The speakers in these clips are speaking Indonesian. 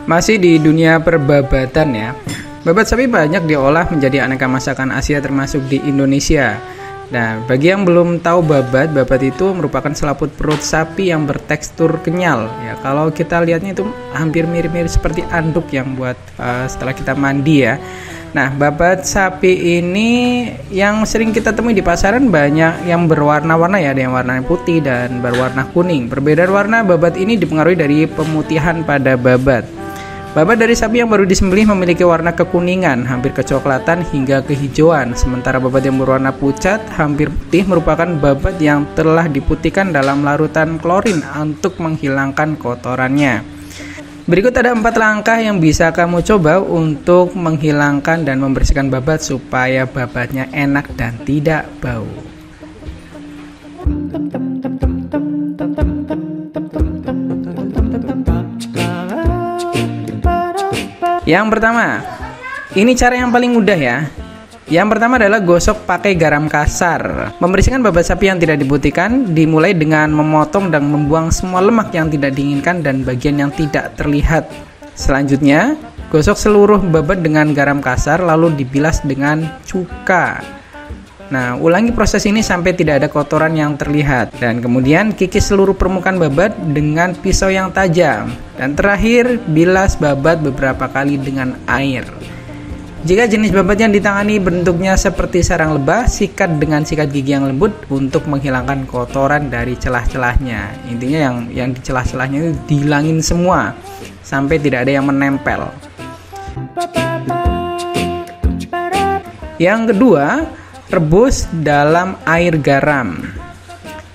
Masih di dunia perbabatan ya. Babat sapi banyak diolah menjadi aneka masakan Asia termasuk di Indonesia. Nah, bagi yang belum tahu babat itu merupakan selaput perut sapi yang bertekstur kenyal. Ya, kalau kita lihatnya itu hampir mirip-mirip seperti anduk yang buat setelah kita mandi ya. Nah, babat sapi ini yang sering kita temui di pasaran banyak yang berwarna-warna ya, ada yang warna putih dan berwarna kuning. Perbedaan warna babat ini dipengaruhi dari pemutihan pada babat. Babat dari sapi yang baru disembelih memiliki warna kekuningan, hampir kecoklatan hingga kehijauan. Sementara babat yang berwarna pucat, hampir putih merupakan babat yang telah diputihkan dalam larutan klorin untuk menghilangkan kotorannya. Berikut ada 4 langkah yang bisa kamu coba untuk menghilangkan dan membersihkan babat supaya babatnya enak dan tidak bau. Yang pertama, ini cara yang paling mudah ya. Yang pertama adalah gosok pakai garam kasar. Membersihkan babat sapi yang tidak diputihkan dimulai dengan memotong dan membuang semua lemak yang tidak diinginkan dan bagian yang tidak terlihat. Selanjutnya, gosok seluruh babat dengan garam kasar lalu dibilas dengan cuka. Nah, ulangi proses ini sampai tidak ada kotoran yang terlihat. Dan kemudian kikis seluruh permukaan babat dengan pisau yang tajam. Dan terakhir, bilas babat beberapa kali dengan air. Jika jenis babat yang ditangani bentuknya seperti sarang lebah, sikat dengan sikat gigi yang lembut untuk menghilangkan kotoran dari celah-celahnya. Intinya yang di celah-celahnya itu dihilangin semua sampai tidak ada yang menempel. Yang kedua, rebus dalam air garam.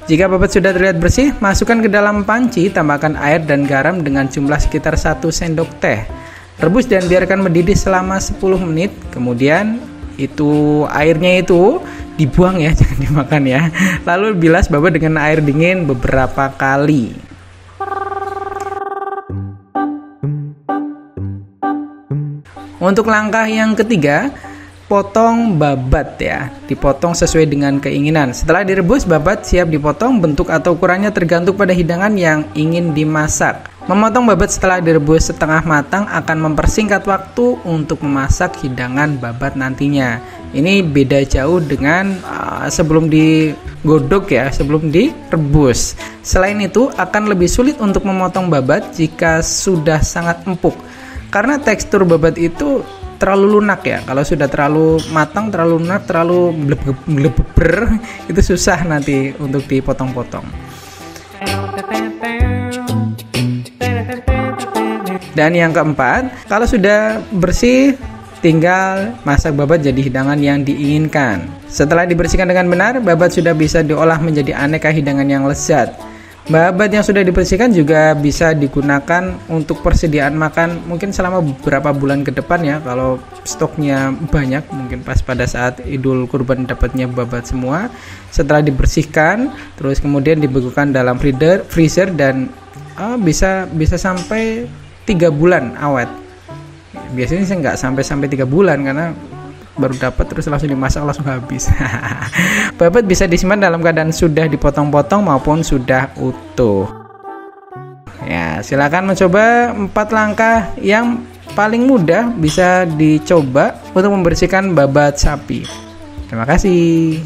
Jika babat sudah terlihat bersih, masukkan ke dalam panci, tambahkan air dan garam dengan jumlah sekitar 1 sendok teh. Rebus dan biarkan mendidih selama 10 menit. Kemudian airnya itu dibuang ya, jangan dimakan ya. Lalu bilas babat dengan air dingin beberapa kali. Untuk langkah yang ketiga, potong babat ya, dipotong sesuai dengan keinginan. Setelah direbus, babat siap dipotong. Bentuk atau ukurannya tergantung pada hidangan yang ingin dimasak. Memotong babat setelah direbus setengah matang akan mempersingkat waktu untuk memasak hidangan babat nantinya. Ini beda jauh dengan sebelum digodok ya, sebelum direbus. Selain itu, akan lebih sulit untuk memotong babat jika sudah sangat empuk. Karena tekstur babat itu terlalu lunak ya. Kalau sudah terlalu matang, terlalu lunak, terlalu bleber, itu susah nanti untuk dipotong-potong. Dan yang keempat, kalau sudah bersih, tinggal masak babat jadi hidangan yang diinginkan. Setelah dibersihkan dengan benar, babat sudah bisa diolah menjadi aneka hidangan yang lezat. Babat yang sudah dibersihkan juga bisa digunakan untuk persediaan makan mungkin selama beberapa bulan ke depan ya. Kalau stoknya banyak, mungkin pas pada saat Idul Kurban dapatnya babat semua. Setelah dibersihkan, terus kemudian dibekukan dalam freezer dan bisa sampai 3 bulan awet. Biasanya saya nggak sampai 3 bulan karena baru dapat terus langsung dimasak langsung habis. Babat bisa disimpan dalam keadaan sudah dipotong-potong maupun sudah utuh. Ya, silakan mencoba 4 langkah yang paling mudah bisa dicoba untuk membersihkan babat sapi. Terima kasih.